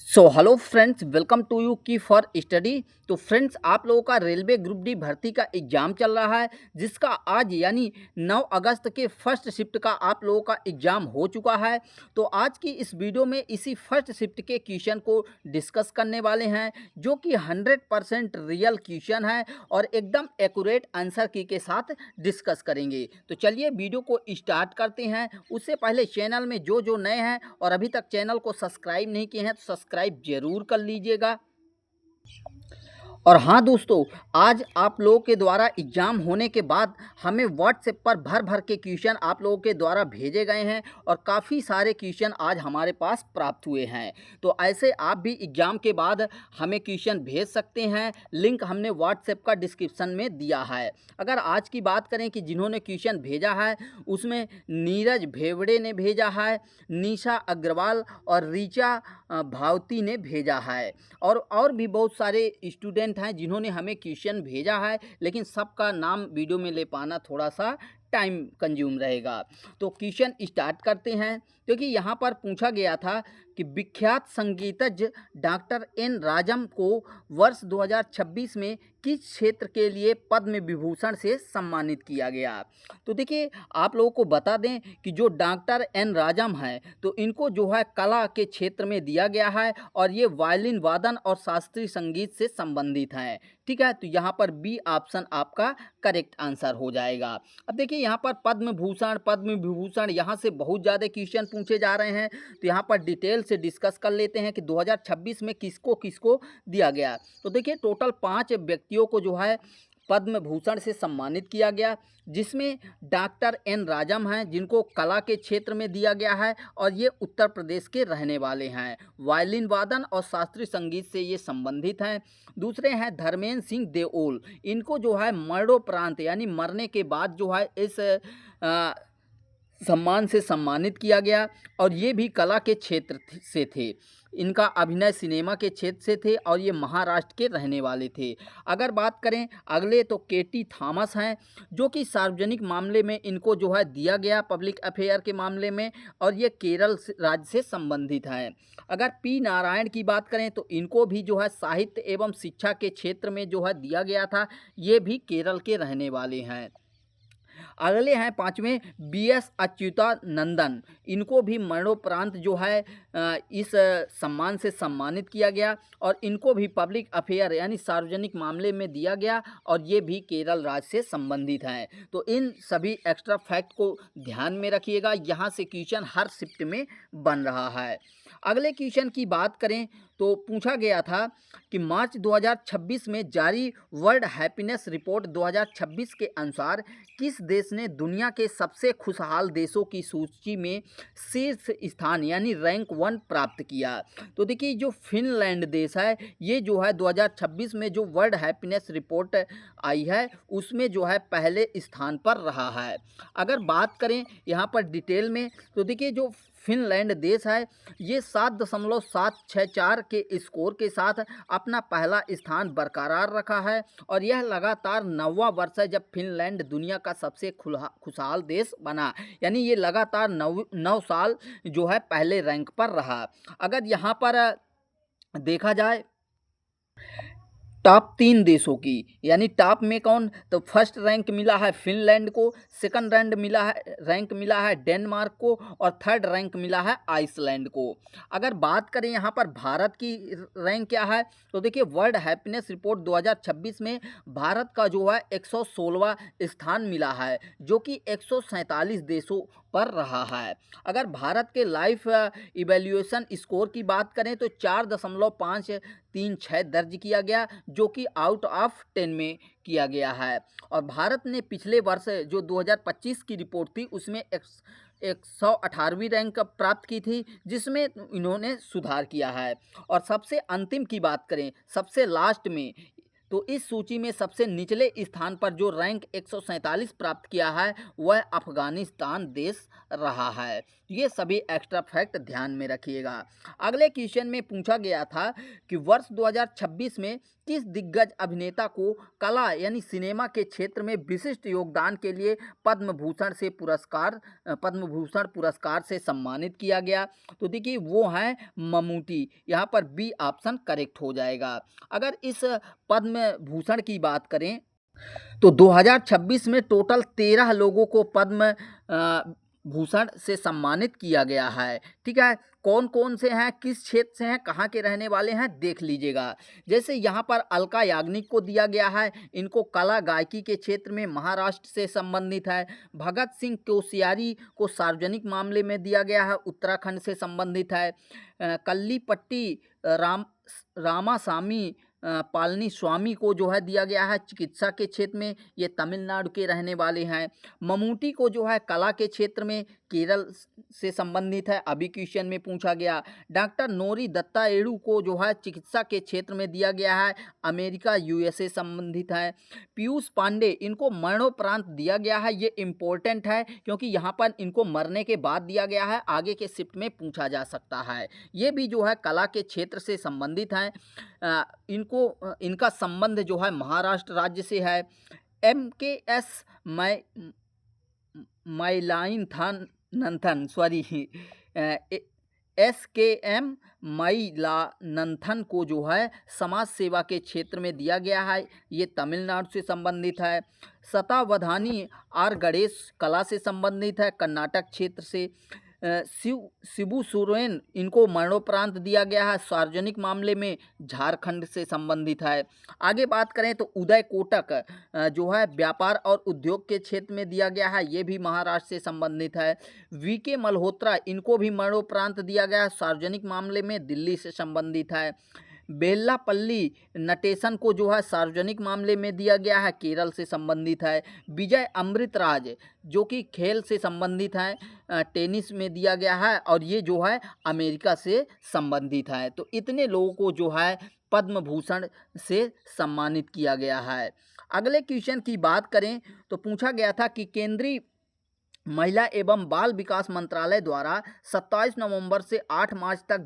So hello friends, welcome to you key for study. तो friends, आप लोगों का रेलवे ग्रुप डी भर्ती का एग्ज़ाम चल रहा है, जिसका आज यानी 9 अगस्त के फर्स्ट शिफ्ट का आप लोगों का एग्ज़ाम हो चुका है। तो आज की इस वीडियो में इसी फर्स्ट शिफ्ट के क्वेश्चन को डिस्कस करने वाले हैं, जो कि 100% रियल क्वेश्चन है और एकदम एक्यूरेट आंसर की के साथ डिस्कस करेंगे। तो चलिए वीडियो को स्टार्ट करते हैं। उससे पहले चैनल में जो जो नए हैं और अभी तक चैनल को सब्सक्राइब नहीं किए हैं तो सब्सक्राइब जरूर कर लीजिएगा। और हाँ दोस्तों, आज आप लोगों के द्वारा एग्ज़ाम होने के बाद हमें व्हाट्सएप पर भर भर के क्वेश्चन आप लोगों के द्वारा भेजे गए हैं और काफ़ी सारे क्वेश्चन आज हमारे पास प्राप्त हुए हैं। तो ऐसे आप भी एग्ज़ाम के बाद हमें क्वेश्चन भेज सकते हैं। लिंक हमने व्हाट्सएप का डिस्क्रिप्शन में दिया है। अगर आज की बात करें कि जिन्होंने क्वेश्चन भेजा है, उसमें नीरज भेवड़े ने भेजा है, निशा अग्रवाल और ऋचा भावती ने भेजा है और भी बहुत सारे स्टूडेंट हैं जिन्होंने हमें क्वेश्चन भेजा है, लेकिन सबका नाम वीडियो में ले पाना थोड़ा सा टाइम कंज्यूम रहेगा। तो क्वेश्चन स्टार्ट करते हैं, क्योंकि यहाँ पर पूछा गया था कि विख्यात संगीतज्ञ डॉक्टर एन राजम को वर्ष 2026 में किस क्षेत्र के लिए पद्म विभूषण से सम्मानित किया गया। तो देखिए, आप लोगों को बता दें कि जो डॉक्टर एन राजम हैं, तो इनको जो है कला के क्षेत्र में दिया गया है और ये वायलिन वादन और शास्त्रीय संगीत से संबंधित हैं। ठीक है, तो यहाँ पर बी ऑप्शन आपका करेक्ट आंसर हो जाएगा। अब देखिए, यहाँ पर पद्म विभूषण यहाँ से बहुत ज़्यादा क्वेश्चन पूछे जा रहे हैं, तो यहाँ पर डिटेल से डिस्कस कर लेते हैं कि 2026 में किसको किसको दिया गया। तो देखिए, टोटल 5 व्यक्तियों को जो है पद्म भूषण से सम्मानित किया गया, जिसमें डॉक्टर एन राजम हैं, जिनको कला के क्षेत्र में दिया गया है और ये उत्तर प्रदेश के रहने वाले हैं। वायलिन वादन और शास्त्रीय संगीत से ये संबंधित हैं। दूसरे हैं धर्मेंद्र सिंह देओल, इनको जो है मरणोपरांत यानी मरने के बाद जो है इस सम्मान से सम्मानित किया गया और ये भी कला के क्षेत्र से थे। इनका अभिनय सिनेमा के क्षेत्र से थे और ये महाराष्ट्र के रहने वाले थे। अगर बात करें अगले, तो केटी थॉमस हैं, जो कि सार्वजनिक मामले में इनको जो है दिया गया पब्लिक अफेयर के मामले में, और ये केरल राज्य से संबंधित हैं। अगर पी नारायण की बात करें तो इनको भी जो है साहित्य एवं शिक्षा के क्षेत्र में जो है दिया गया था। ये भी केरल के रहने वाले हैं। अगले हैं 5वें बी एस अच्युतानंदन, इनको भी मरणोपरांत जो है इस सम्मान से सम्मानित किया गया और इनको भी पब्लिक अफेयर यानी सार्वजनिक मामले में दिया गया और ये भी केरल राज्य से संबंधित हैं। तो इन सभी एक्स्ट्रा फैक्ट को ध्यान में रखिएगा, यहाँ से क्वेश्चन हर शिफ्ट में बन रहा है। अगले क्वेश्चन की बात करें तो पूछा गया था कि मार्च 2026 में जारी वर्ल्ड हैप्पीनेस रिपोर्ट 2026 के अनुसार किस देश ने दुनिया के सबसे खुशहाल देशों की सूची में शीर्ष स्थान यानी रैंक 1 प्राप्त किया। तो देखिए, जो फिनलैंड देश है, ये जो है 2026 में जो वर्ल्ड हैप्पीनेस रिपोर्ट आई है, उसमें जो है पहले स्थान पर रहा है। अगर बात करें यहाँ पर डिटेल में, तो देखिए, जो फिनलैंड देश है, ये 7.764 के स्कोर के साथ अपना पहला स्थान बरकरार रखा है और यह लगातार 9वां वर्ष है जब फिनलैंड दुनिया का सबसे खुशहाल देश बना, यानी ये लगातार 9 साल जो है पहले रैंक पर रहा। अगर यहाँ पर देखा जाए टॉप 3 देशों की, यानी टॉप में कौन, तो फर्स्ट रैंक मिला है फिनलैंड को, सेकंड रैंक मिला है डेनमार्क को और थर्ड रैंक मिला है आइसलैंड को। अगर बात करें यहाँ पर भारत की रैंक क्या है, तो देखिए, वर्ल्ड हैप्पीनेस रिपोर्ट 2026 में भारत का जो है 116वां स्थान मिला है, जो कि 147 देशों पर रहा है। अगर भारत के लाइफ इवैल्यूएशन स्कोर की बात करें तो 4.536 दर्ज किया गया, जो कि आउट ऑफ 10 में किया गया है। और भारत ने पिछले वर्ष जो 2025 की रिपोर्ट थी, उसमें 118वीं रैंक प्राप्त की थी, जिसमें इन्होंने सुधार किया है। और सबसे अंतिम की बात करें, सबसे लास्ट में तो इस सूची में सबसे निचले स्थान पर जो रैंक 147 प्राप्त किया है वह अफगानिस्तान देश रहा है। ये सभी एक्स्ट्रा फैक्ट ध्यान में रखिएगा। अगले क्वेश्चन में पूछा गया था कि वर्ष 2026 में किस दिग्गज अभिनेता को कला यानी सिनेमा के क्षेत्र में विशिष्ट योगदान के लिए पद्म भूषण पुरस्कार से सम्मानित किया गया। तो देखिए वो हैं ममूटी, यहाँ पर बी ऑप्शन करेक्ट हो जाएगा। अगर इस पद्म भूषण की बात करें तो 2026 में टोटल 13 लोगों को पद्म भूषण से सम्मानित किया गया है। ठीक है, कौन कौन से हैं, किस क्षेत्र से हैं, कहाँ के रहने वाले हैं, देख लीजिएगा। जैसे यहाँ पर अलका याग्निक को दिया गया है, इनको कला गायकी के क्षेत्र में महाराष्ट्र से संबंधित है। भगत सिंह कोश्यारी को सार्वजनिक मामले में दिया गया है, उत्तराखंड से संबंधित है। कल्लीपट्टी रामासामी पालनी स्वामी को जो है दिया गया है चिकित्सा के क्षेत्र में, ये तमिलनाडु के रहने वाले हैं। ममूटी को जो है कला के क्षेत्र में केरल से संबंधित है, अभी क्वेश्चन में पूछा गया। डॉक्टर नोरी दत्ताएडू को जो है चिकित्सा के क्षेत्र में दिया गया है, अमेरिका यूएसए संबंधित है। पीयूष पांडे इनको मरणोपरांत दिया गया है, ये इम्पोर्टेंट है क्योंकि यहाँ पर इनको मरने के बाद दिया गया है, आगे के शिफ्ट में पूछा जा सकता है। ये भी जो है कला के क्षेत्र से संबंधित हैं। इनका संबंध जो है महाराष्ट्र राज्य से है। MKS मैलाइनथन SKM मैलानंथन को जो है समाज सेवा के क्षेत्र में दिया गया है, ये तमिलनाडु से संबंधित है। शतावधानी आर गणेश कला से संबंधित है, कर्नाटक क्षेत्र से। शिबू सोरेन इनको मरणोपरांत दिया गया है, सार्वजनिक मामले में झारखंड से संबंधित है। आगे बात करें तो उदय कोटक जो है व्यापार और उद्योग के क्षेत्र में दिया गया है, ये भी महाराष्ट्र से संबंधित है। VK मल्होत्रा इनको भी मरणोपरांत दिया गया है, सार्वजनिक मामले में दिल्ली से संबंधित है। बेल्लापल्ली नटेशन को जो है सार्वजनिक मामले में दिया गया है, केरल से संबंधित है। विजय अमृतराज जो कि खेल से संबंधित है, टेनिस में दिया गया है और ये जो है अमेरिका से संबंधित है। तो इतने लोगों को जो है पद्म भूषण से सम्मानित किया गया है। अगले क्वेश्चन की बात करें तो पूछा गया था कि केंद्रीय महिला एवं बाल विकास मंत्रालय द्वारा 27 नवंबर से 8 मार्च तक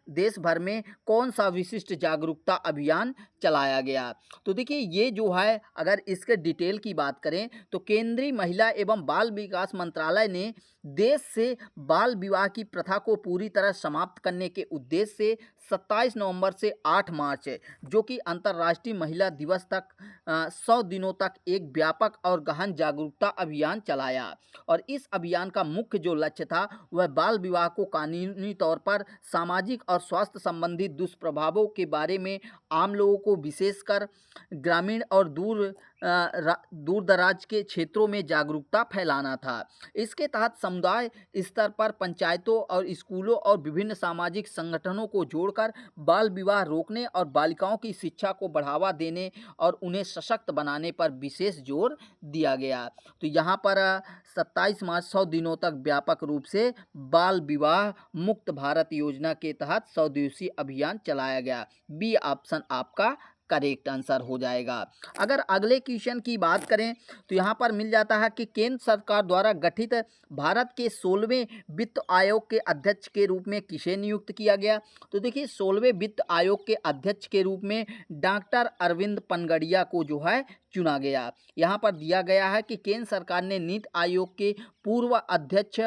देश भर में कौन सा विशिष्ट जागरूकता अभियान चलाया गया। तो देखिए ये जो है अगर इसके डिटेल की बात करें तो केंद्रीय महिला एवं बाल विकास मंत्रालय ने देश से बाल विवाह की प्रथा को पूरी तरह समाप्त करने के उद्देश्य से 27 नवंबर से 8 मार्च जो कि अंतर्राष्ट्रीय महिला दिवस तक 100 दिनों तक एक व्यापक और गहन जागरूकता अभियान चलाया। और इस अभियान का मुख्य जो लक्ष्य था वह बाल विवाह को कानूनी तौर पर सामाजिक और स्वास्थ्य संबंधी दुष्प्रभावों के बारे में आम लोगों को विशेषकर ग्रामीण और दूर दराज के क्षेत्रों में जागरूकता फैलाना था। इसके तहत समुदाय स्तर पर पंचायतों और स्कूलों और विभिन्न सामाजिक संगठनों को जोड़कर बाल विवाह रोकने और बालिकाओं की शिक्षा को बढ़ावा देने और उन्हें सशक्त बनाने पर विशेष जोर दिया गया। तो यहाँ पर 27 मार्च 100 दिनों तक व्यापक रूप से बाल विवाह मुक्त भारत योजना के तहत 100 दिवसीय अभियान चलाया गया। बी ऑप्शन आपका करेक्ट आंसर हो जाएगा। अगर अगले क्वेश्चन की बात करें तो यहाँ पर मिल जाता है कि केंद्र सरकार द्वारा गठित भारत के 16वें वित्त आयोग के अध्यक्ष के रूप में किसे नियुक्त किया गया। तो देखिए 16वें वित्त आयोग के अध्यक्ष के रूप में डॉक्टर अरविंद पनगड़िया को जो है चुना गया। यहाँ पर दिया गया है कि केंद्र सरकार ने नीति आयोग के पूर्व अध्यक्ष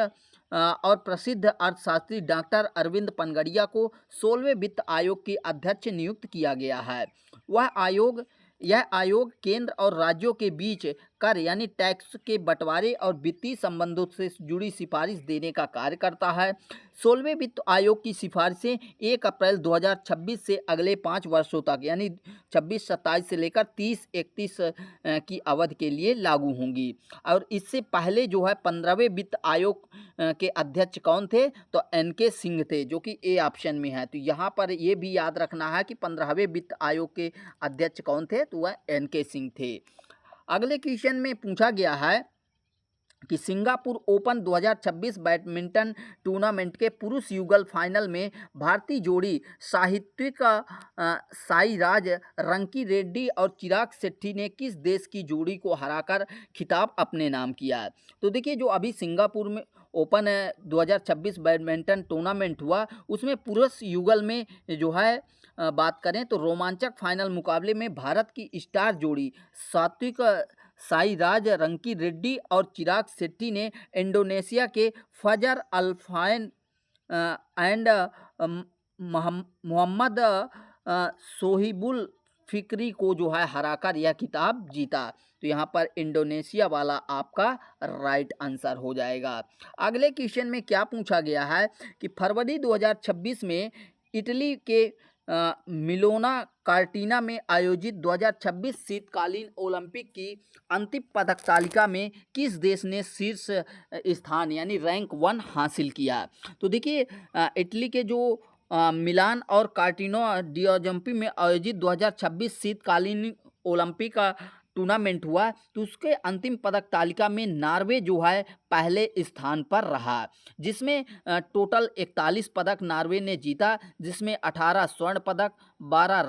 और प्रसिद्ध अर्थशास्त्री डॉक्टर अरविंद पनगड़िया को 16वें वित्त आयोग के अध्यक्ष नियुक्त किया गया है। यह आयोग केंद्र और राज्यों के बीच कर यानी टैक्स के बंटवारे और वित्तीय संबंधों से जुड़ी सिफारिश देने का कार्य करता है। 16वें वित्त आयोग की सिफारिशें 1 अप्रैल 2026 से अगले 5 वर्षों तक यानी 26-27 से लेकर 30-31 की अवधि के लिए लागू होंगी। और इससे पहले जो है 15वें वित्त आयोग के अध्यक्ष कौन थे, तो NK सिंह थे जो कि ए ऑप्शन में है। तो यहाँ पर ये भी याद रखना है कि 15वें वित्त आयोग के अध्यक्ष कौन थे, तो वह NK सिंह थे। अगले क्वेश्चन में पूछा गया है कि सिंगापुर ओपन 2026 बैडमिंटन टूर्नामेंट के पुरुष युगल फाइनल में भारतीय जोड़ी साईराज रंकी रेड्डी और चिराग शेट्टी ने किस देश की जोड़ी को हराकर खिताब अपने नाम किया है। तो देखिए, जो अभी सिंगापुर में ओपन 2026 बैडमिंटन टूर्नामेंट हुआ, उसमें पुरुष युगल में जो है बात करें तो रोमांचक फाइनल मुकाबले में भारत की स्टार जोड़ी सात्विक साईराज रंकी रेड्डी और चिराग शेट्टी ने इंडोनेशिया के फजर अल्फाइन एंड मोहम्मद सोहिबुल फिक्री को जो है हराकर यह खिताब जीता। तो यहाँ पर इंडोनेशिया वाला आपका राइट आंसर हो जाएगा। अगले क्वेश्चन में क्या पूछा गया है कि फरवरी 2026 में इटली के मिलोना कार्टिना में आयोजित 2026 शीतकालीन ओलंपिक की अंतिम पदक तालिका में किस देश ने शीर्ष स्थान यानी रैंक 1 हासिल किया। तो देखिए, इटली के जो मिलान और कार्टिनो डिओजम्पी में आयोजित 2026 शीतकालीन ओलंपिक का टूर्नामेंट हुआ, तो उसके अंतिम पदक तालिका में नार्वे जो है पहले स्थान पर रहा, जिसमें टोटल 41 पदक नार्वे ने जीता, जिसमें 18 स्वर्ण पदक, 12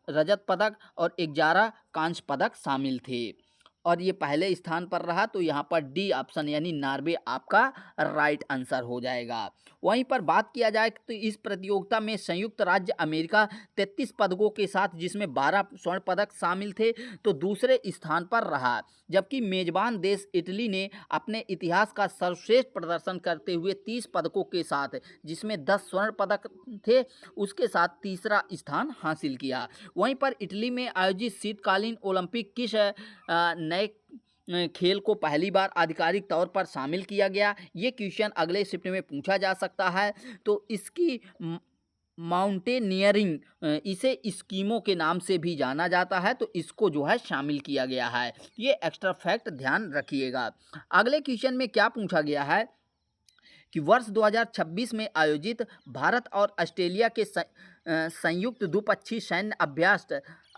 रजत पदक और 11 कांस्य पदक शामिल थे और ये पहले स्थान पर रहा। तो यहाँ पर डी ऑप्शन यानी नार्वे आपका राइट आंसर हो जाएगा। वहीं पर बात किया जाए तो इस प्रतियोगिता में संयुक्त राज्य अमेरिका 33 पदकों के साथ, जिसमें 12 स्वर्ण पदक शामिल थे, तो दूसरे स्थान पर रहा, जबकि मेजबान देश इटली ने अपने इतिहास का सर्वश्रेष्ठ प्रदर्शन करते हुए 30 पदकों के साथ, जिसमें 10 स्वर्ण पदक थे, उसके साथ तीसरा स्थान हासिल किया। वहीं पर इटली में आयोजित शीतकालीन ओलंपिक किस नए खेल को पहली बार आधिकारिक तौर पर शामिल किया गया, ये क्वेश्चन अगले शिफ्ट में पूछा जा सकता है। तो इसकी माउंटेनियरिंग, इसे स्कीमों के नाम से भी जाना जाता है, तो इसको जो है शामिल किया गया है। ये एक्स्ट्रा फैक्ट ध्यान रखिएगा। अगले क्वेश्चन में क्या पूछा गया है कि वर्ष 2026 में आयोजित भारत और ऑस्ट्रेलिया के संयुक्त द्विपक्षीय सैन्य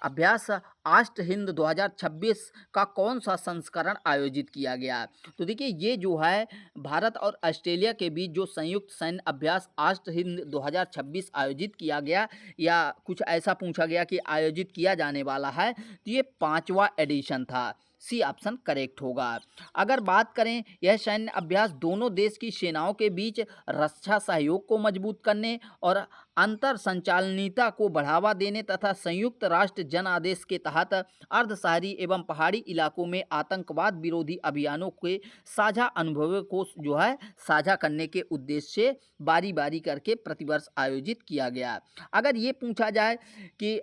अभ्यास आष्ट हिंद 2026 का कौन सा संस्करण आयोजित किया गया। तो देखिए, ये जो है भारत और ऑस्ट्रेलिया के बीच जो संयुक्त सैन्य अभ्यास आष्ट हिंद 2026 आयोजित किया गया, या कुछ ऐसा पूछा गया कि आयोजित किया जाने वाला है, तो ये 5वां एडिशन था। सी ऑप्शन करेक्ट होगा। अगर बात करें, यह सैन्य अभ्यास दोनों देश की सेनाओं के बीच रक्षा सहयोग को मजबूत करने और अंतर संचालनीयता को बढ़ावा देने तथा संयुक्त राष्ट्र जन आदेश के तहत अर्ध शहरी एवं पहाड़ी इलाकों में आतंकवाद विरोधी अभियानों के साझा अनुभवों को जो है साझा करने के उद्देश्य से बारी बारी करके प्रतिवर्ष आयोजित किया गया। अगर ये पूछा जाए कि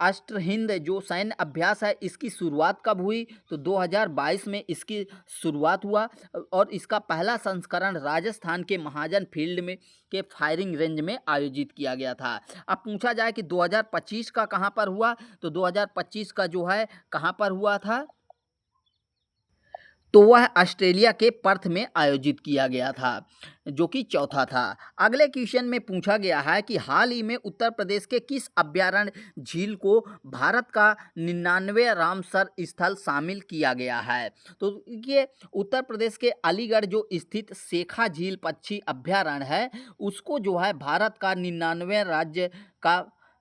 अष्ट हिंद जो सैन्य अभ्यास है, इसकी शुरुआत कब हुई, तो 2022 में इसकी शुरुआत हुआ और इसका पहला संस्करण राजस्थान के महाजन फील्ड में के फायरिंग रेंज में आयोजित किया गया था। अब पूछा जाए कि 2025 का कहाँ पर हुआ, तो 2025 का जो है कहाँ पर हुआ था, तो वह ऑस्ट्रेलिया के पर्थ में आयोजित किया गया था, जो कि चौथा था। अगले क्वेश्चन में पूछा गया है कि हाल ही में उत्तर प्रदेश के किस अभयारण्य झील को भारत का 99वां रामसर स्थल शामिल किया गया है। तो ये उत्तर प्रदेश के अलीगढ़ जो स्थित शेखा झील पक्षी अभयारण्य है, उसको जो है भारत का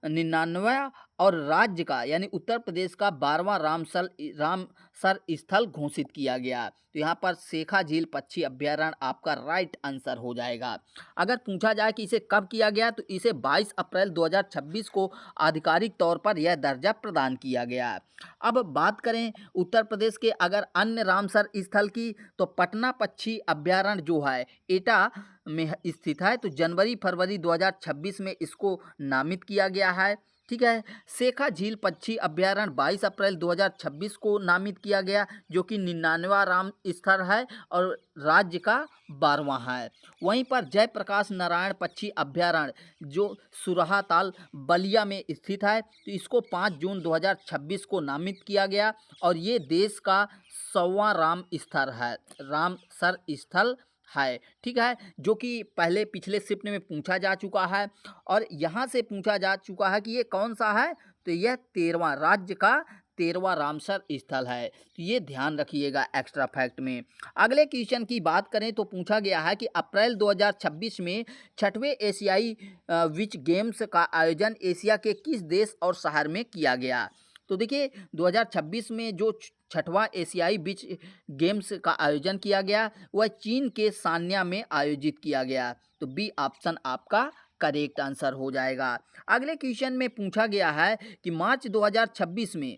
99वां और राज्य का यानी उत्तर प्रदेश का 12वां रामसर स्थल घोषित किया गया। तो यहाँ पर शेखा झील पक्षी अभयारण्य आपका राइट आंसर हो जाएगा। अगर पूछा जाए कि इसे कब किया गया, तो इसे 22 अप्रैल 2026 को आधिकारिक तौर पर यह दर्जा प्रदान किया गया। अब बात करें उत्तर प्रदेश के अगर अन्य रामसर स्थल की, तो पटना पक्षी अभयारण्य जो है एटा में स्थित है, तो जनवरी फरवरी 2026 में इसको नामित किया गया है। ठीक है, शेखा झील पक्षी अभयारण्य 22 अप्रैल 2026 को नामित किया गया, जो कि 99वां राम स्थल है और राज्य का 12वां है। वहीं पर जयप्रकाश नारायण पक्षी अभयारण्य जो सुरहाताल बलिया में स्थित है, तो इसको 5 जून 2026 को नामित किया गया और ये देश का 100वां रामसर स्थल है। ठीक है, जो कि पहले पिछले शिफ्ट में पूछा जा चुका है और यहाँ से पूछा जा चुका है कि ये कौन सा है, तो यह 13वां राज्य का 13वां रामसर स्थल है। तो ये ध्यान रखिएगा एक्स्ट्रा फैक्ट में। अगले क्वेश्चन की बात करें तो पूछा गया है कि अप्रैल 2026 में 6वें एशियाई विच गेम्स का आयोजन एशिया के किस देश और शहर में किया गया। तो देखिए 2026 में जो 6वां एशियाई बीच गेम्स का आयोजन किया गया वह चीन के सान्या में आयोजित किया गया। तो बी ऑप्शन आपका करेक्ट आंसर हो जाएगा। अगले क्वेश्चन में पूछा गया है कि मार्च 2026 में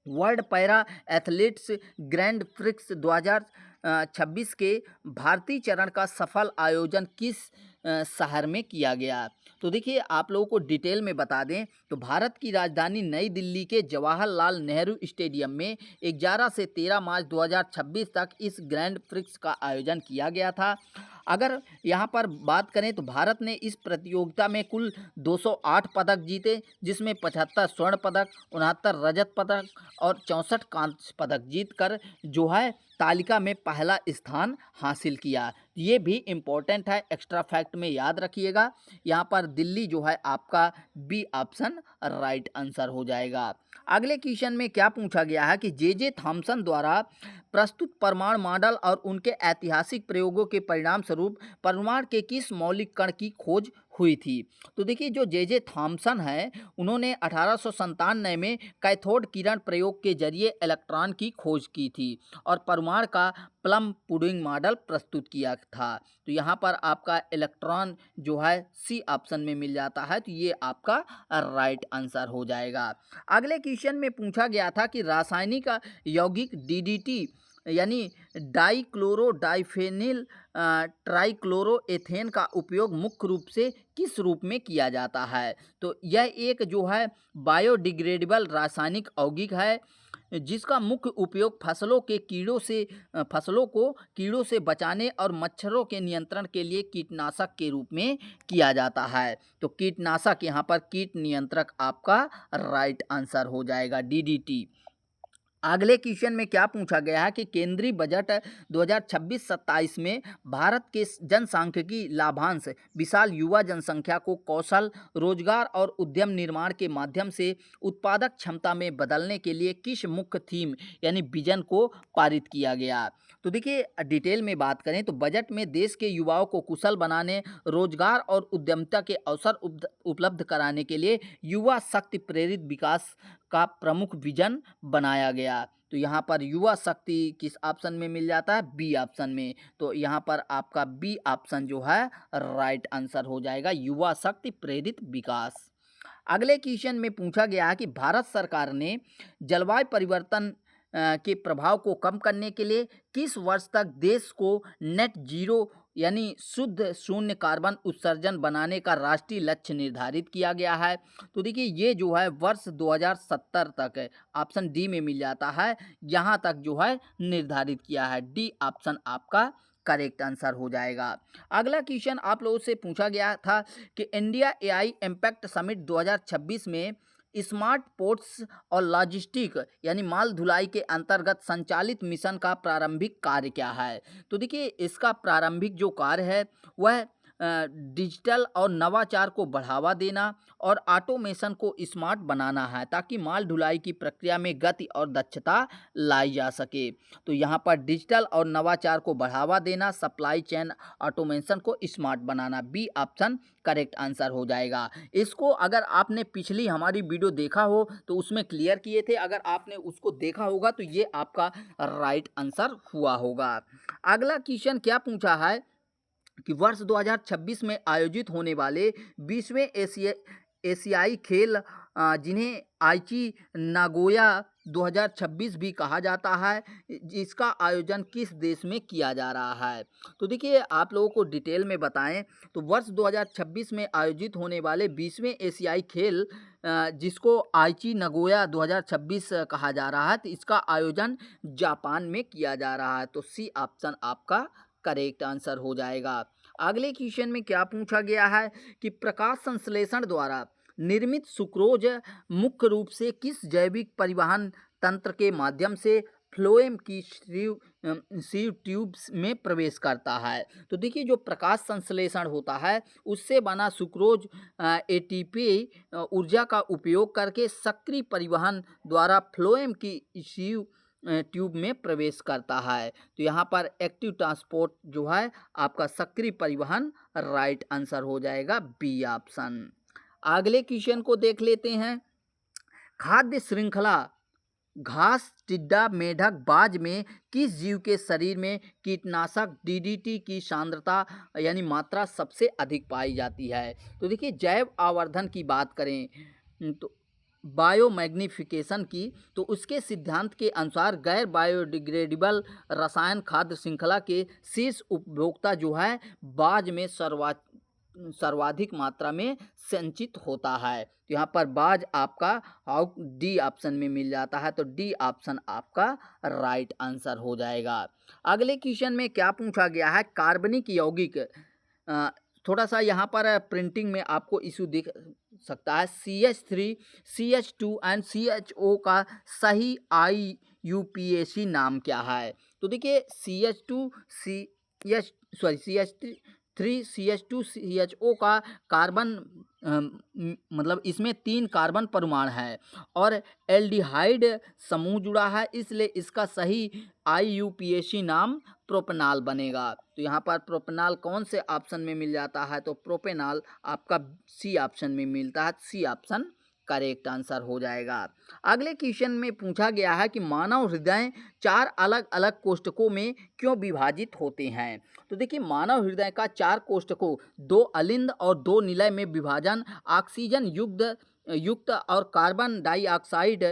world para athletes grand prix 2026 के भारतीय चरण का सफल आयोजन किस शहर में किया गया। तो देखिए आप लोगों को डिटेल में बता दें तो भारत की राजधानी नई दिल्ली के जवाहरलाल नेहरू स्टेडियम में 11 से 13 मार्च 2026 तक इस ग्रैंड प्रिक्स का आयोजन किया गया था। अगर यहाँ पर बात करें तो भारत ने इस प्रतियोगिता में कुल 208 पदक जीते, जिसमें 75 स्वर्ण पदक, 69 रजत पदक और 64 कांस्य पदक जीतकर जो है तालिका में पहला स्थान हासिल किया। ये भी इम्पोर्टेंट है, एक्स्ट्रा फैक्ट में याद रखिएगा। यहाँ पर दिल्ली जो है आपका बी ऑप्शन राइट आंसर हो जाएगा। अगले क्वेश्चन में क्या पूछा गया है कि जे थॉमसन द्वारा प्रस्तुत परमाणु मॉडल और उनके ऐतिहासिक प्रयोगों के परिणाम स्वरूप परमाणु के किस मौलिक कण की खोज हुई थी। तो देखिए जो जे थॉमसन है उन्होंने 1897 में कैथोड किरण प्रयोग के जरिए इलेक्ट्रॉन की खोज की थी और परमाणु का प्लम पुडिंग मॉडल प्रस्तुत किया था। तो यहाँ पर आपका इलेक्ट्रॉन जो है सी ऑप्शन में मिल जाता है। तो ये आपका राइट आंसर हो जाएगा। अगले क्वेश्चन में पूछा गया था कि रासायनिक यौगिक डीडीटी यानी डाइक्लोरो डाइफेनिल ट्राइक्लोरोएथेन का उपयोग मुख्य रूप से किस रूप में किया जाता है। तो यह एक जो है बायोडिग्रेडेबल रासायनिक यौगिक है जिसका मुख्य उपयोग फसलों को कीड़ों से बचाने और मच्छरों के नियंत्रण के लिए कीटनाशक के रूप में किया जाता है। तो कीटनाशक यहाँ पर कीट नियंत्रक आपका राइट आंसर हो जाएगा डीडीटी। अगले क्वेश्चन में क्या पूछा गया है कि केंद्रीय बजट 2026-27 में भारत के जनसांख्यिकी लाभांश विशाल युवा जनसंख्या को कौशल, रोजगार और उद्यम निर्माण के माध्यम से उत्पादक क्षमता में बदलने के लिए किस मुख्य थीम यानी विजन को पारित किया गया। तो देखिए डिटेल में बात करें तो बजट में देश के युवाओं को कुशल बनाने, रोजगार और उद्यमिता के अवसर उपलब्ध कराने के लिए युवा शक्ति प्रेरित विकास का प्रमुख विजन बनाया गया। तो यहाँ पर युवा शक्ति किस ऑप्शन में मिल जाता है, बी ऑप्शन में। तो यहाँ पर आपका बी ऑप्शन जो है राइट आंसर हो जाएगा, युवा शक्ति प्रेरित विकास। अगले क्वेश्चन में पूछा गया है कि भारत सरकार ने जलवायु परिवर्तन के प्रभाव को कम करने के लिए किस वर्ष तक देश को नेट जीरो यानी शुद्ध शून्य कार्बन उत्सर्जन बनाने का राष्ट्रीय लक्ष्य निर्धारित किया गया है। तो देखिए ये जो है वर्ष 2070 तक है, ऑप्शन डी में मिल जाता है, यहाँ तक जो है निर्धारित किया है। डी ऑप्शन आपका करेक्ट आंसर हो जाएगा। अगला क्वेश्चन आप लोगों से पूछा गया था कि इंडिया एआई इम्पैक्ट समिट 2026 में स्मार्ट पोर्ट्स और लॉजिस्टिक यानी माल ढुलाई के अंतर्गत संचालित मिशन का प्रारंभिक कार्य क्या है। तो देखिए इसका प्रारंभिक जो कार्य है वह डिजिटल और नवाचार को बढ़ावा देना और ऑटोमेशन को स्मार्ट बनाना है ताकि माल ढुलाई की प्रक्रिया में गति और दक्षता लाई जा सके। तो यहाँ पर डिजिटल और नवाचार को बढ़ावा देना, सप्लाई चेन ऑटोमेशन को स्मार्ट बनाना, बी ऑप्शन करेक्ट आंसर हो जाएगा। इसको अगर आपने पिछली हमारी वीडियो देखा हो तो उसमें क्लियर किए थे, अगर आपने उसको देखा होगा तो ये आपका राइट आंसर हुआ होगा। अगला क्वेश्चन क्या पूछा है कि वर्ष 2026 में आयोजित होने वाले 20वें एशियाई खेल जिन्हें आइची नागोया 2026 भी कहा जाता है, जिसका आयोजन किस देश में किया जा रहा है। तो देखिए आप लोगों को डिटेल में बताएं तो वर्ष 2026 में आयोजित होने वाले 20वें एशियाई खेल जिसको आइची नागोया 2026 कहा जा रहा है, तो इसका आयोजन जापान में किया जा रहा है। तो सी ऑप्शन आपका करेक्ट आंसर हो जाएगा। अगले क्वेश्चन में क्या पूछा गया है कि प्रकाश संश्लेषण द्वारा निर्मित सुक्रोज मुख्य रूप से किस जैविक परिवहन तंत्र के माध्यम से फ्लोएम की सीव ट्यूब्स में प्रवेश करता है। तो देखिए जो प्रकाश संश्लेषण होता है उससे बना सुक्रोज एटीपी ऊर्जा का उपयोग करके सक्रिय परिवहन द्वारा फ्लोएम की सीव ट्यूब में प्रवेश करता है। तो यहाँ पर एक्टिव ट्रांसपोर्ट जो है आपका सक्रिय परिवहन राइट आंसर हो जाएगा बी ऑप्शन। अगले क्वेश्चन को देख लेते हैं। खाद्य श्रृंखला घास, टिड्डा, मेढक, बाज में किस जीव के शरीर में कीटनाशक डीडीटी की सांद्रता यानी मात्रा सबसे अधिक पाई जाती है? तो देखिए जैव आवर्धन की बात करें तो बायोमैग्निफिकेशन की, तो उसके सिद्धांत के अनुसार गैर बायोडिग्रेडेबल रसायन खाद्य श्रृंखला के शीर्ष उपभोक्ता जो है बाज में सर्वाधिक मात्रा में संचित होता है। तो यहाँ पर बाज आपका डी ऑप्शन में मिल जाता है, तो डी ऑप्शन आपका राइट आंसर हो जाएगा। अगले क्वेश्चन में क्या पूछा गया है, कार्बनिक यौगिक थोड़ा सा यहाँ पर प्रिंटिंग में आपको इशू दिख सकता है। CH3, CH2 एंड CHO का सही IUPAC नाम क्या है? तो देखिए CH3 CH2 CHO का कार्बन मतलब इसमें 3 कार्बन परमाणु है और एल्डिहाइड समूह जुड़ा है, इसलिए इसका सही IUPAC नाम प्रोपेनॉल बनेगा। तो यहाँ पर प्रोपेनॉल कौन से ऑप्शन में मिल जाता है? तो प्रोपेनॉल आपका सी ऑप्शन में मिलता है, सी ऑप्शन करेक्ट आंसर हो जाएगा। अगले क्वेश्चन में पूछा गया है कि मानव हृदय 4 अलग अलग कोष्ठकों में क्यों विभाजित होते हैं? तो देखिए मानव हृदय का 4 कोष्ठकों, 2 अलिंद और 2 निलय में विभाजन ऑक्सीजन युक्त और कार्बन डाइऑक्साइड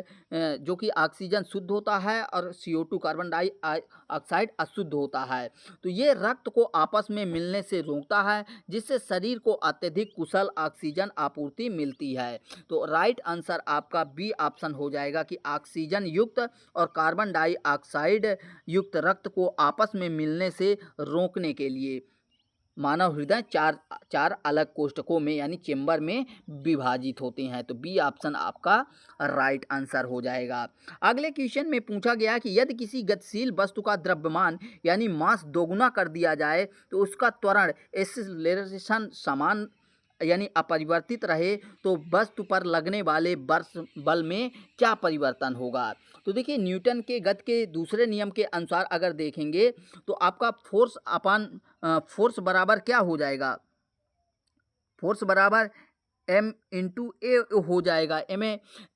जो कि ऑक्सीजन शुद्ध होता है और CO2 कार्बन डाइऑक्साइड अशुद्ध होता है। तो ये रक्त को आपस में मिलने से रोकता है, जिससे शरीर को अत्यधिक कुशल ऑक्सीजन आपूर्ति मिलती है। तो राइट आंसर आपका बी ऑप्शन हो जाएगा कि ऑक्सीजन युक्त और कार्बन डाइऑक्साइड युक्त रक्त को आपस में मिलने से रोकने के लिए मानव हृदय चार अलग कोष्ठकों में यानी चेंबर में विभाजित होते हैं। तो बी ऑप्शन आपका राइट आंसर हो जाएगा। अगले क्वेश्चन में पूछा गया कि यदि किसी गतिशील वस्तु का द्रव्यमान यानी मास दोगुना कर दिया जाए तो उसका त्वरण एक्सीलरेशन समान यानी अपरिवर्तित रहे तो वस्तु पर लगने वाले बल में क्या परिवर्तन होगा? तो देखिए न्यूटन के गति के दूसरे नियम के अनुसार अगर देखेंगे तो आपका फोर्स बराबर क्या हो जाएगा? फोर्स बराबर m/a हो जाएगा।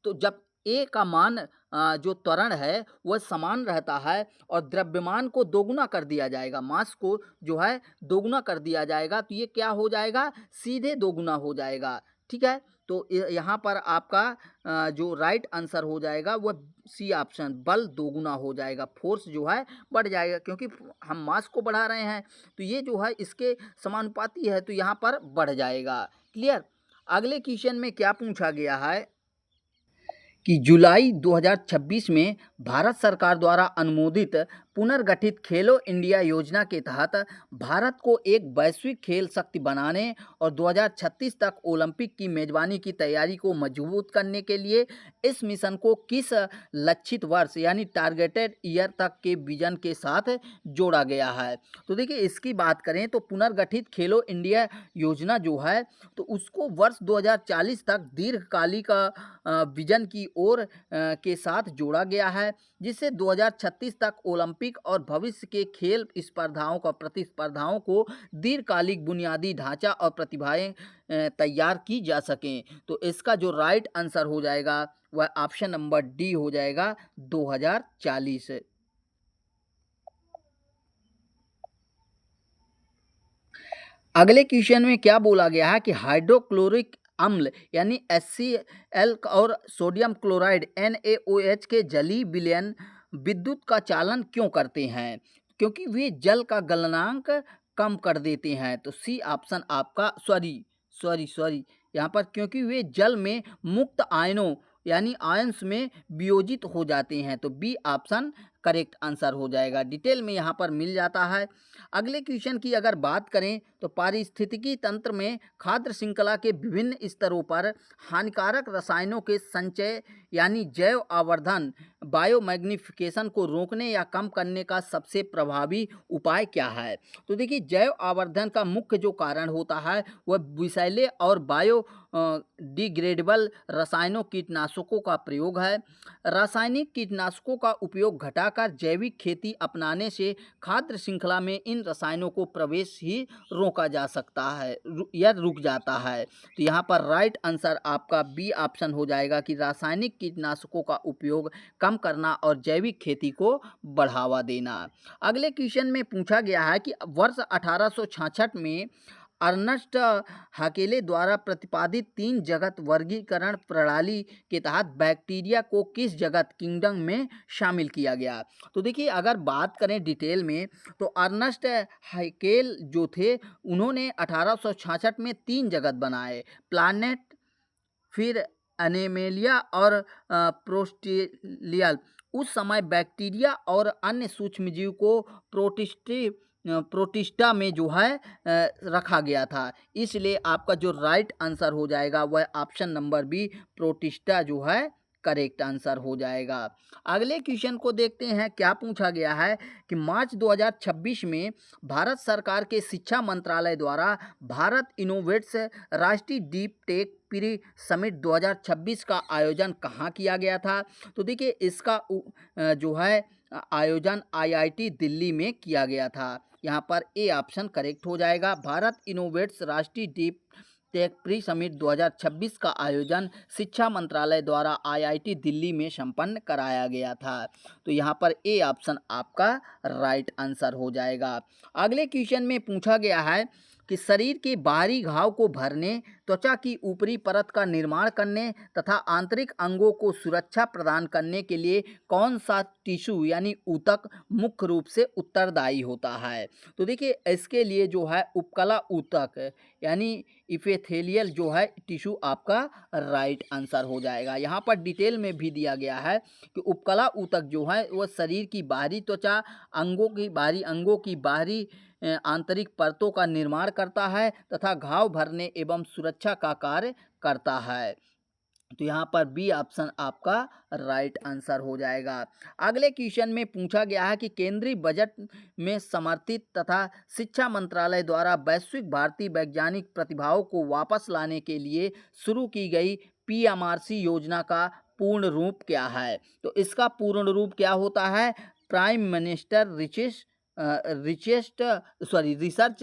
तो जब a का मान जो त्वरण है वह समान रहता है और द्रव्यमान को दोगुना कर दिया जाएगा, मास को जो है दोगुना कर दिया जाएगा, तो ये क्या हो जाएगा? सीधे दोगुना हो जाएगा। ठीक है, तो यहाँ पर आपका जो राइट आंसर हो जाएगा वह सी ऑप्शन, बल दोगुना हो जाएगा, फोर्स जो है बढ़ जाएगा, क्योंकि हम मास को बढ़ा रहे हैं तो ये जो है इसके समानुपाती है, तो यहाँ पर बढ़ जाएगा। क्लियर। अगले क्वेश्चन में क्या पूछा गया है कि जुलाई 2026 में भारत सरकार द्वारा अनुमोदित पुनर्गठित खेलो इंडिया योजना के तहत भारत को एक वैश्विक खेल शक्ति बनाने और 2036 तक ओलंपिक की मेजबानी की तैयारी को मजबूत करने के लिए इस मिशन को किस लक्षित वर्ष यानी टारगेटेड ईयर तक के विजन के साथ जोड़ा गया है? तो देखिए इसकी बात करें तो पुनर्गठित खेलो इंडिया योजना जो है तो उसको वर्ष 2040 तक दीर्घकालिक विजन की ओर के साथ जोड़ा गया है, जिससे 2036 तक ओलंपिक और भविष्य के खेल प्रतिस्पर्धाओं को दीर्घकालिक बुनियादी ढांचा और प्रतिभाएं तैयार की जा सकें। तो इसका जो राइट आंसर हो जाएगा वह ऑप्शन नंबर डी हो जाएगा 2040। अगले क्वेश्चन में क्या बोला गया है कि हाइड्रोक्लोरिक अम्ल यानी HCl और सोडियम क्लोराइड NaOH के जलीय विलयन विद्युत का चालन क्यों करते हैं? क्योंकि वे जल का गलनांक कम कर देते हैं। तो सी ऑप्शन आपका सॉरी यहाँ पर क्योंकि वे जल में मुक्त आयनों यानी आयंस में वियोजित हो जाते हैं, तो बी ऑप्शन करेक्ट आंसर हो जाएगा। डिटेल में यहाँ पर मिल जाता है। अगले क्वेश्चन की अगर बात करें तो पारिस्थितिकी तंत्र में खाद्य श्रृंखला के विभिन्न स्तरों पर हानिकारक रसायनों के संचय यानी जैव आवर्धन बायोमैग्निफिकेशन को रोकने या कम करने का सबसे प्रभावी उपाय क्या है? तो देखिए, जैव आवर्धन का मुख्य जो कारण होता है वह विषैले और बायो डिग्रेडेबल रसायनों कीटनाशकों का प्रयोग है। रासायनिक कीटनाशकों का उपयोग घटाकर जैविक खेती अपनाने से खाद्य श्रृंखला में इन रसायनों को प्रवेश ही रोका जा सकता है या रुक जाता है। तो यहाँ पर राइट आंसर आपका बी ऑप्शन हो जाएगा कि रासायनिक कीटनाशकों का उपयोग कम करना और जैविक खेती को बढ़ावा देना। अगले क्वेश्चन में पूछा गया है कि वर्ष 1866 में अर्नस्ट हाकेले द्वारा प्रतिपादित 3 जगत वर्गीकरण प्रणाली के तहत बैक्टीरिया को किस जगत किंगडम में शामिल किया गया? तो देखिए, अगर बात करें डिटेल में तो अर्नस्ट हाकेल जो थे उन्होंने 1866 में 3 जगत बनाए, प्लानेट, फिर एनेमेलिया और प्रोस्टेलिया। उस समय बैक्टीरिया और अन्य सूक्ष्मजीव को प्रोटिस्टा में जो है रखा गया था। इसलिए आपका जो राइट आंसर हो जाएगा वह ऑप्शन नंबर बी प्रोटिस्टा जो है करेक्ट आंसर हो जाएगा। अगले क्वेश्चन को देखते हैं। क्या पूछा गया है कि मार्च 2026 में भारत सरकार के शिक्षा मंत्रालय द्वारा भारत इनोवेट्स राष्ट्रीय डीप टेक प्री समिट 2026 का आयोजन कहाँ किया गया था? तो देखिए, इसका जो है आयोजन आईआईटी दिल्ली में किया गया था। यहाँ पर ए ऑप्शन करेक्ट हो जाएगा। भारत इनोवेट्स राष्ट्रीय डीप टेक प्री समिट 2026 का आयोजन शिक्षा मंत्रालय द्वारा आईआईटी दिल्ली में संपन्न कराया गया था। तो यहाँ पर ए ऑप्शन आपका राइट आंसर हो जाएगा। अगले क्वेश्चन में पूछा गया है कि शरीर के बाहरी घाव को भरने, त्वचा की ऊपरी परत का निर्माण करने तथा आंतरिक अंगों को सुरक्षा प्रदान करने के लिए कौन सा टिश्यू यानी ऊतक मुख्य रूप से उत्तरदायी होता है? तो देखिए, इसके लिए जो है उपकला ऊतक यानी इपिथेलियल जो है टिश्यू आपका राइट आंसर हो जाएगा। यहाँ पर डिटेल में भी दिया गया है कि उपकला ऊतक जो है वह शरीर की बाहरी त्वचा अंगों की बाहरी आंतरिक परतों का निर्माण करता है तथा घाव भरने एवं सुरक्षा का कार्य करता है। तो यहाँ पर बी ऑप्शन आपका राइट आंसर हो जाएगा। अगले क्वेश्चन में पूछा गया है कि केंद्रीय बजट में समर्थित तथा शिक्षा मंत्रालय द्वारा वैश्विक भारतीय वैज्ञानिक प्रतिभाओं को वापस लाने के लिए शुरू की गई पीएमआरसी योजना का पूर्ण रूप क्या है? तो इसका पूर्ण रूप क्या होता है? प्राइम मिनिस्टर रिसर्च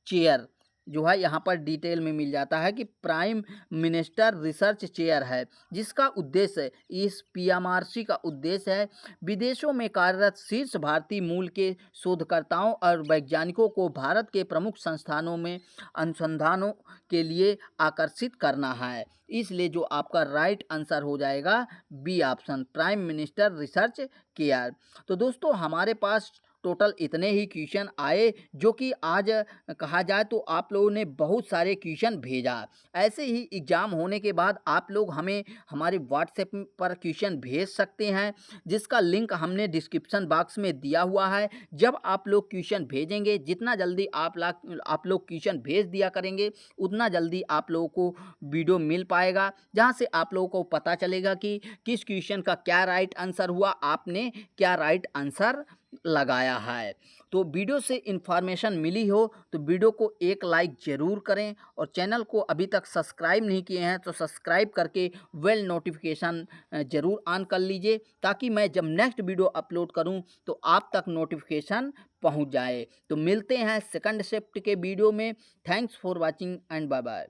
चेयर जो है यहाँ पर डिटेल में मिल जाता है कि प्राइम मिनिस्टर रिसर्च चेयर है, जिसका उद्देश्य इस पीएमआरसी का उद्देश्य है विदेशों में कार्यरत शीर्ष भारतीय मूल के शोधकर्ताओं और वैज्ञानिकों को भारत के प्रमुख संस्थानों में अनुसंधानों के लिए आकर्षित करना है। इसलिए जो आपका राइट आंसर हो जाएगा B option prime minister research care. तो दोस्तों, हमारे पास टोटल इतने ही क्वेश्चन आए जो कि आज कहा जाए तो आप लोगों ने बहुत सारे क्वेश्चन भेजा। ऐसे ही एग्ज़ाम होने के बाद आप लोग हमें हमारे व्हाट्सएप पर क्वेश्चन भेज सकते हैं, जिसका लिंक हमने डिस्क्रिप्शन बॉक्स में दिया हुआ है। जब आप लोग क्वेश्चन भेजेंगे, जितना जल्दी आप लोग क्वेश्चन भेज दिया करेंगे उतना जल्दी आप लोगों को वीडियो मिल पाएगा, जहाँ से आप लोगों को पता चलेगा कि किस क्वेश्चन का क्या राइट आंसर हुआ, आपने क्या राइट आंसर लगाया है। तो वीडियो से इन्फॉर्मेशन मिली हो तो वीडियो को एक लाइक ज़रूर करें और चैनल को अभी तक सब्सक्राइब नहीं किए हैं तो सब्सक्राइब करके बेल नोटिफिकेशन ज़रूर ऑन कर लीजिए, ताकि मैं जब नेक्स्ट वीडियो अपलोड करूं तो आप तक नोटिफिकेशन पहुंच जाए। तो मिलते हैं सेकंड शिफ्ट के वीडियो में। Thanks for watching and bye bye.